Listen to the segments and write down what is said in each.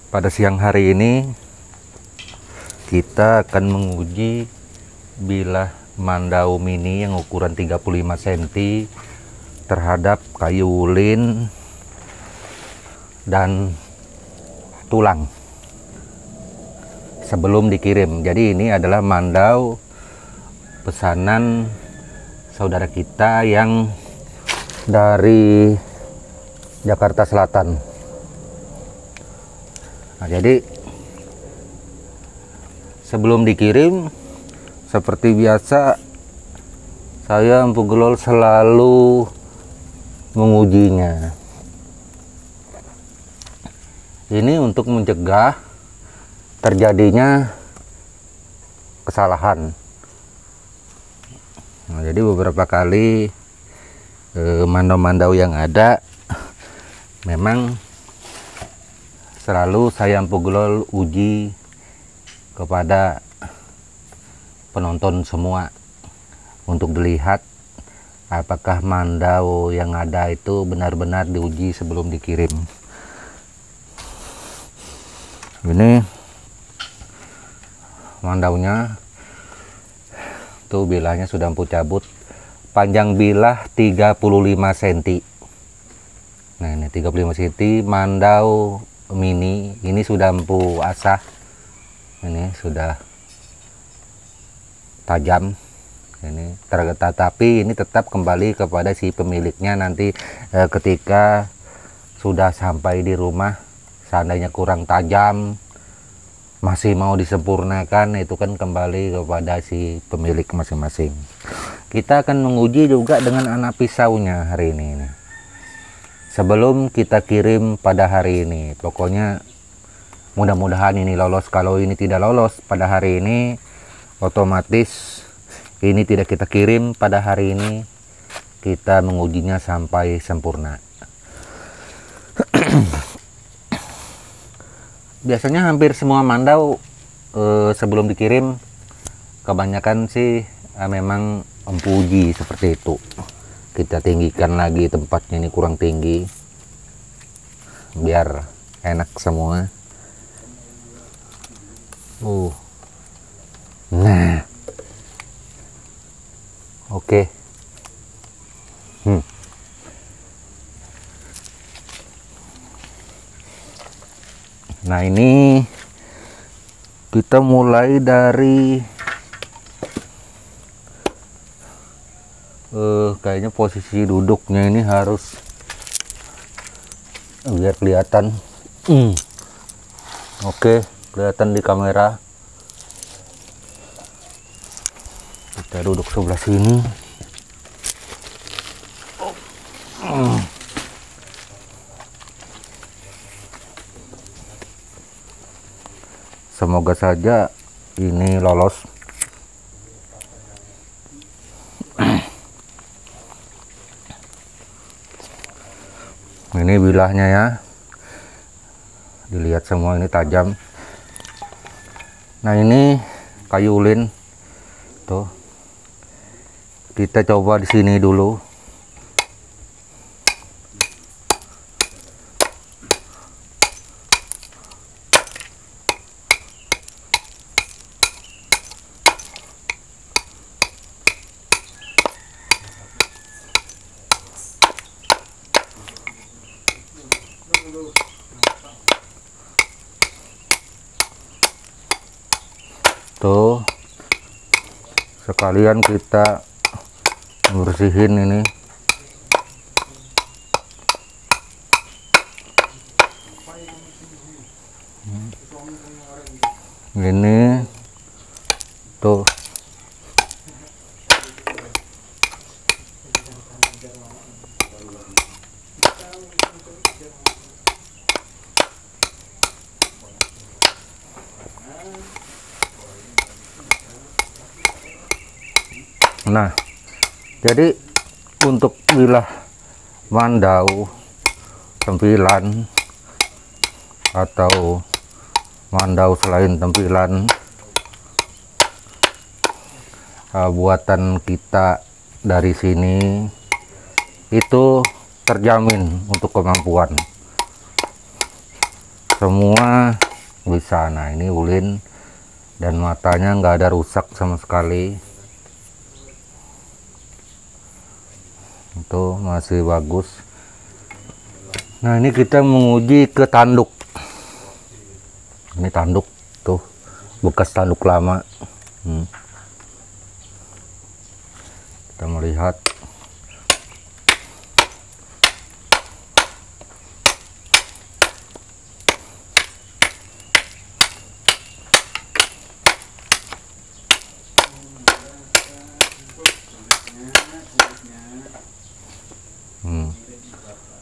Pada siang hari ini kita akan menguji bilah mandau mini yang ukuran 35 cm terhadap kayu ulin dan tulang sebelum dikirim. Jadi ini adalah mandau pesanan saudara kita yang dari Jakarta Selatan. Nah, jadi sebelum dikirim, seperti biasa saya Empu Gelol selalu mengujinya. Ini untuk mencegah terjadinya kesalahan. Nah, jadi beberapa kali mandau-mandau yang ada memang selalu saya Empu Gelol uji kepada penonton semua untuk dilihat apakah mandau yang ada itu benar-benar diuji sebelum dikirim. Ini mandaunya tuh, bilahnya sudah Empu cabut, panjang bilah 35 cm. Nah, ini 35 cm mandau mini. Ini sudah Empu asah, ini sudah tajam ini, tetapi ini tetap kembali kepada si pemiliknya nanti ketika sudah sampai di rumah. Seandainya kurang tajam, masih mau disempurnakan, itu kan kembali kepada si pemilik masing-masing. Kita akan menguji juga dengan anak pisaunya hari ini. Sebelum kita kirim pada hari ini, pokoknya mudah-mudahan ini lolos. Kalau ini tidak lolos pada hari ini, otomatis ini tidak kita kirim pada hari ini. Kita mengujinya sampai sempurna. Biasanya hampir semua mandau sebelum dikirim, kebanyakan sih memang Empu uji seperti itu. Kita tinggikan lagi tempatnya, ini kurang tinggi biar enak semua. Nah, oke. Nah, ini kita mulai dari kayaknya posisi duduknya ini harus biar kelihatan. Oke, kelihatan di kamera. Kita duduk sebelah sini. Semoga saja ini lolos. Ini bilahnya ya, dilihat semua ini tajam. Nah, ini kayu ulin tuh, kita coba di sini dulu. Tuh, sekalian kita bersihin ini. Ini tuh. Nah, jadi untuk bilah mandau tempilan atau mandau selain tempilan buatan kita dari sini itu terjamin untuk kemampuan. semua bisa. Nah ini ulin dan matanya nggak ada rusak sama sekali, itu masih bagus. Nah ini kita menguji ke tanduk. Ini tanduk tuh, bekas tanduk lama. Kita melihat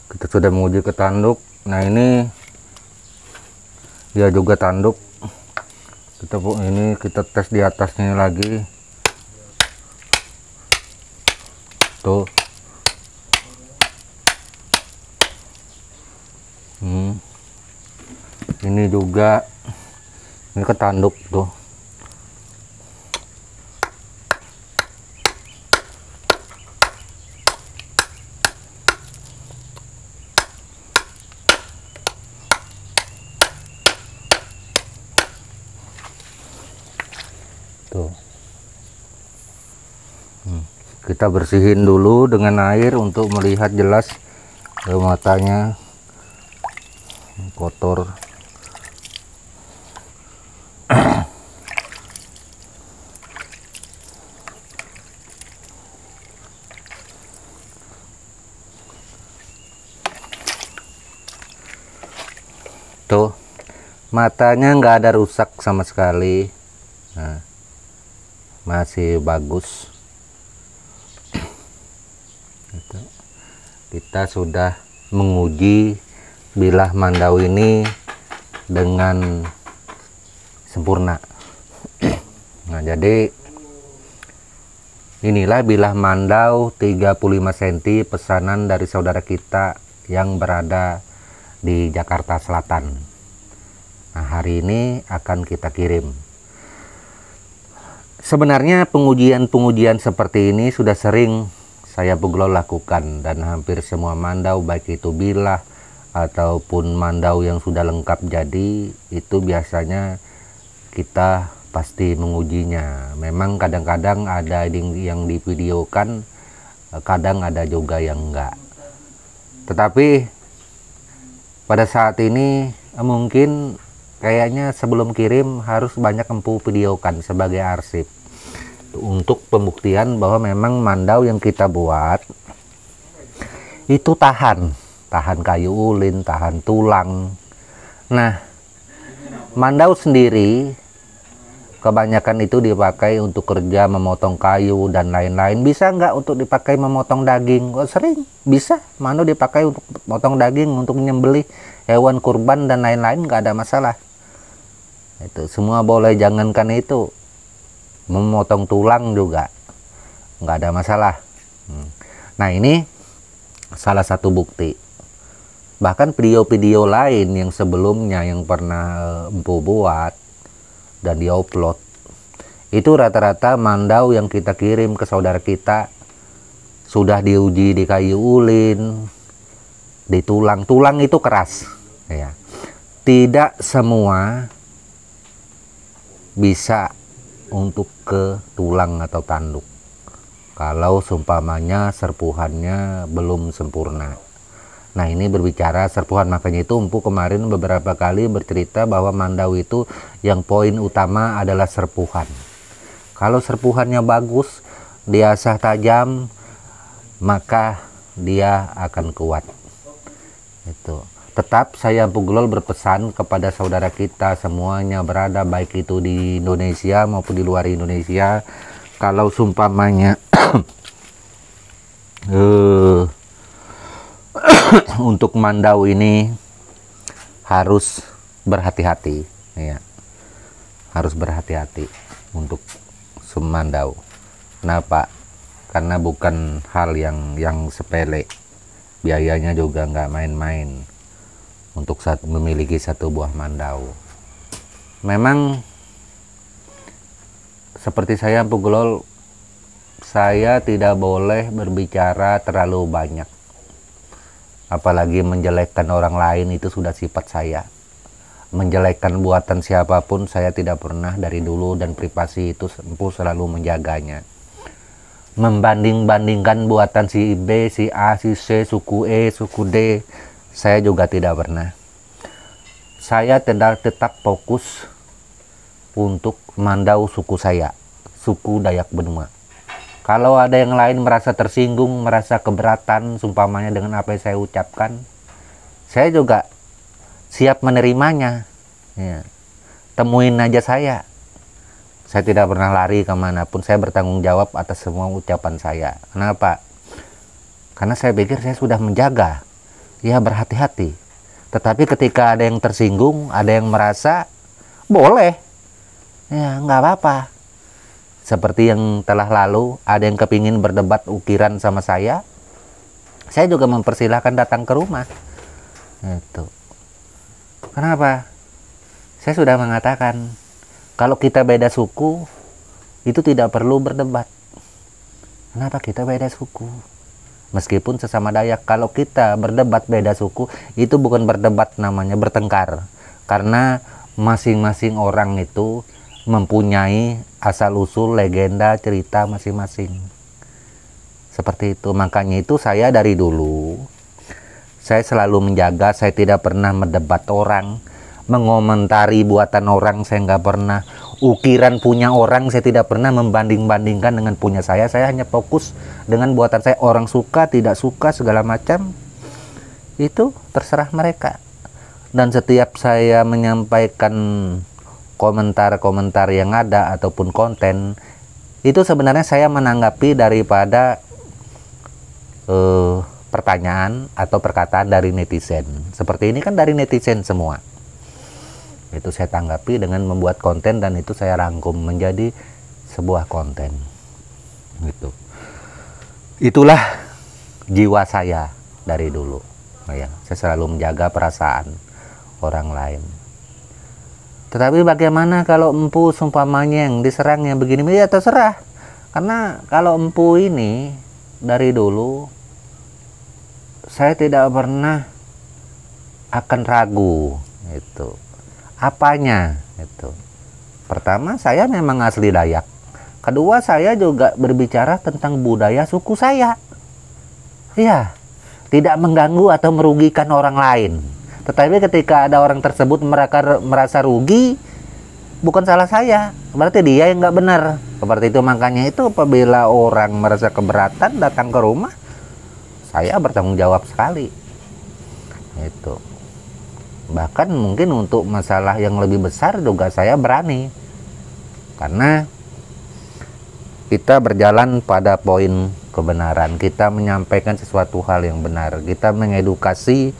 kita sudah menguji ke tanduk. Nah ini dia juga tanduk. Kita tes di atasnya lagi tuh. Ini juga, ini ke tanduk tuh. Tuh. Kita bersihin dulu dengan air untuk melihat jelas matanya kotor. Tuh, matanya nggak ada rusak sama sekali. Nah, masih bagus. Kita sudah menguji bilah mandau ini dengan sempurna. Nah jadi inilah bilah mandau 35 cm pesanan dari saudara kita yang berada di Jakarta Selatan. Nah hari ini akan kita kirim. Sebenarnya pengujian seperti ini sudah sering saya Puglol lakukan, dan hampir semua mandau baik itu bilah ataupun mandau yang sudah lengkap jadi itu biasanya kita pasti mengujinya. Memang kadang-kadang ada yang divideokan, kadang ada juga yang enggak. Tetapi pada saat ini mungkin kayaknya sebelum kirim harus banyak empu videokan sebagai arsip untuk pembuktian bahwa memang mandau yang kita buat itu tahan kayu ulin, tahan tulang. Nah mandau sendiri kebanyakan itu dipakai untuk kerja memotong kayu dan lain-lain. Bisa nggak untuk dipakai memotong daging? Oh, sering bisa. Mandau dipakai untuk potong daging, untuk menyembelih hewan kurban dan lain-lain, nggak ada masalah. Itu semua boleh, jangankan itu, memotong tulang juga nggak ada masalah. Nah ini salah satu bukti. Bahkan video-video lain yang sebelumnya yang pernah empu buat dan diupload itu rata-rata mandau yang kita kirim ke saudara kita sudah diuji di kayu ulin, di tulang itu keras ya. Tidak semua bisa untuk ke tulang atau tanduk kalau seumpamanya serpuhannya belum sempurna. Nah ini berbicara serpuhan, makanya itu empu kemarin beberapa kali bercerita bahwa mandau itu yang poin utama adalah serpuhan. Kalau serpuhannya bagus, diasah tajam, maka dia akan kuat. Itu. Tetap saya Puglol berpesan kepada saudara kita semuanya berada baik itu di Indonesia maupun di luar Indonesia, kalau sumpamanya untuk mandau ini harus berhati-hati ya. Harus berhati-hati untuk semandau. Kenapa? Karena bukan hal yang sepele. Biayanya juga nggak main-main untuk memiliki satu buah mandau. Memang seperti saya Puglol, saya tidak boleh berbicara terlalu banyak, apalagi menjelekkan orang lain, itu sudah sifat saya. menjelekkan buatan siapapun, saya tidak pernah dari dulu, dan privasi itu Empu selalu menjaganya. Membanding-bandingkan buatan si B, si A, si C, suku E, suku D, saya juga tidak pernah. Saya tetap fokus untuk mandau suku saya, suku Dayak Benua. Kalau ada yang lain merasa tersinggung, merasa keberatan sumpamanya dengan apa yang saya ucapkan, saya juga siap menerimanya. Ya. Temuin aja saya. Saya tidak pernah lari kemanapun. Saya bertanggung jawab atas semua ucapan saya. Kenapa? Karena saya pikir saya sudah menjaga. Ya, berhati-hati. Tetapi ketika ada yang tersinggung, ada yang merasa, boleh. Ya, nggak apa-apa. Seperti yang telah lalu, ada yang kepingin berdebat ukiran sama saya juga mempersilahkan datang ke rumah. Itu. Kenapa? Saya sudah mengatakan, kalau kita beda suku, itu tidak perlu berdebat. Kenapa kita beda suku? Meskipun sesama Dayak, kalau kita berdebat beda suku, itu bukan berdebat, namanya bertengkar. Karena masing-masing orang itu mempunyai asal-usul, legenda, cerita masing-masing. Seperti itu. Makanya itu saya dari dulu, saya selalu menjaga, saya tidak pernah mendebat orang, mengomentari buatan orang, saya nggak pernah. Ukiran punya orang, saya tidak pernah membanding-bandingkan dengan punya saya. Saya hanya fokus dengan buatan saya. Orang suka, tidak suka, segala macam, itu terserah mereka. Dan setiap saya menyampaikan komentar-komentar yang ada ataupun konten, itu sebenarnya saya menanggapi daripada pertanyaan atau perkataan dari netizen. Seperti ini kan dari netizen semua. Itu saya tanggapi dengan membuat konten, dan itu saya rangkum menjadi sebuah konten. Gitu. Itulah jiwa saya dari dulu. Ya, saya selalu menjaga perasaan orang lain. Tetapi bagaimana kalau Empu sumpamanya yang diserang yang begini, ya terserah. Karena kalau Empu ini dari dulu, saya tidak pernah akan ragu. Itu apanya itu. Pertama, saya memang asli Dayak. Kedua, saya juga berbicara tentang budaya suku saya. Ya, tidak mengganggu atau merugikan orang lain. Tetapi ketika ada orang tersebut mereka merasa rugi, bukan salah saya, berarti dia yang nggak benar. Seperti itu. Makanya itu apabila orang merasa keberatan datang ke rumah, saya bertanggung jawab sekali. Itu. Bahkan mungkin untuk masalah yang lebih besar juga saya berani. Karena kita berjalan pada poin kebenaran. Kita menyampaikan sesuatu hal yang benar. Kita mengedukasi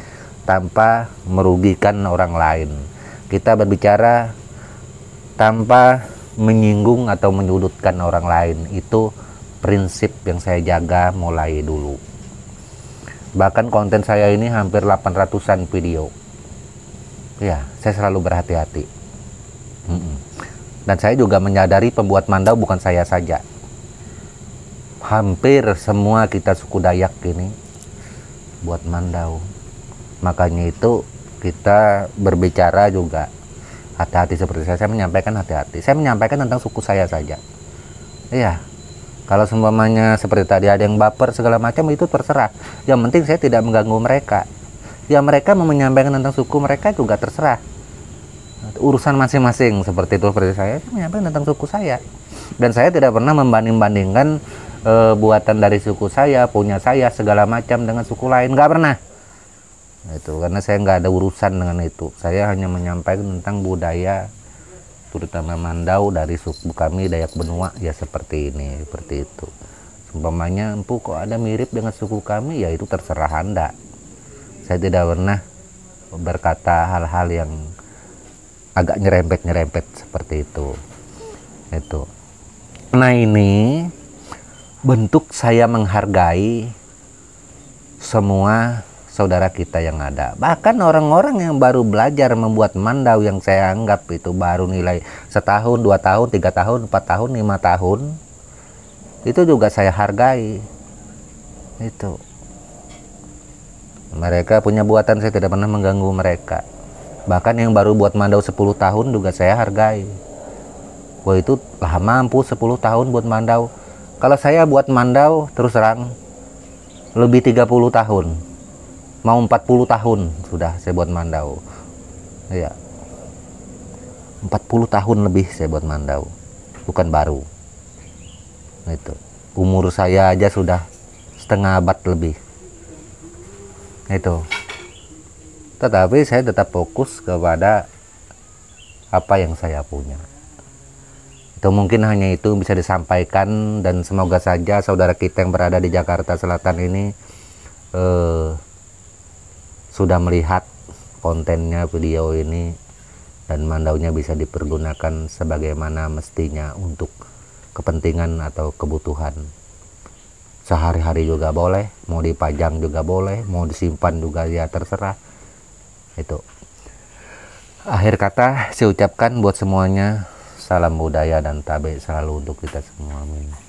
tanpa merugikan orang lain. Kita berbicara tanpa menyinggung atau menyudutkan orang lain. Itu prinsip yang saya jaga mulai dulu. Bahkan konten saya ini hampir 800-an video. Ya, saya selalu berhati-hati. Dan saya juga menyadari pembuat mandau bukan saya saja. Hampir semua kita suku Dayak ini buat mandau. Makanya itu kita berbicara juga hati-hati seperti saya menyampaikan hati-hati. Saya menyampaikan tentang suku saya saja. Iya. Kalau semuanya seperti tadi ada yang baper segala macam, itu terserah. Yang penting saya tidak mengganggu mereka. Ya, mereka mau menyampaikan tentang suku mereka juga terserah. Urusan masing-masing. Seperti itu, seperti saya menyampaikan tentang suku saya. Dan saya tidak pernah membanding-bandingkan buatan dari suku saya, punya saya, segala macam dengan suku lain. Nggak pernah. Itu karena saya nggak ada urusan dengan itu. Saya hanya menyampaikan tentang budaya, terutama mandau dari suku kami Dayak Benua, ya seperti ini, seperti itu. Umpamanya, Empu kok ada mirip dengan suku kami, ya itu terserah Anda. Saya tidak pernah berkata hal-hal yang agak nyerempet-nyerempet seperti itu. Itu. Nah, ini bentuk saya menghargai semua saudara kita yang ada. Bahkan orang-orang yang baru belajar membuat mandau yang saya anggap itu baru nilai 1 tahun, 2 tahun, 3 tahun, 4 tahun, 5 tahun, itu juga saya hargai. Itu. Mereka punya buatan, saya tidak pernah mengganggu mereka. Bahkan yang baru buat mandau 10 tahun juga saya hargai. Wah itu lah mampu 10 tahun buat mandau. Kalau saya buat mandau terus terang lebih 30 tahun. Mau 40 tahun sudah saya buat mandau. Iya. 40 tahun lebih saya buat mandau. Bukan baru. Itu. Umur saya aja sudah setengah abad lebih. Itu. Tetapi saya tetap fokus kepada apa yang saya punya. Itu mungkin hanya itu bisa disampaikan, dan semoga saja saudara kita yang berada di Jakarta Selatan ini sudah melihat kontennya video ini, dan mandaunya bisa dipergunakan sebagaimana mestinya untuk kepentingan atau kebutuhan sehari-hari juga boleh, mau dipajang juga boleh, mau disimpan juga ya terserah. Itu akhir kata saya ucapkan buat semuanya, salam budaya dan tabe selalu untuk kita semua. Amin.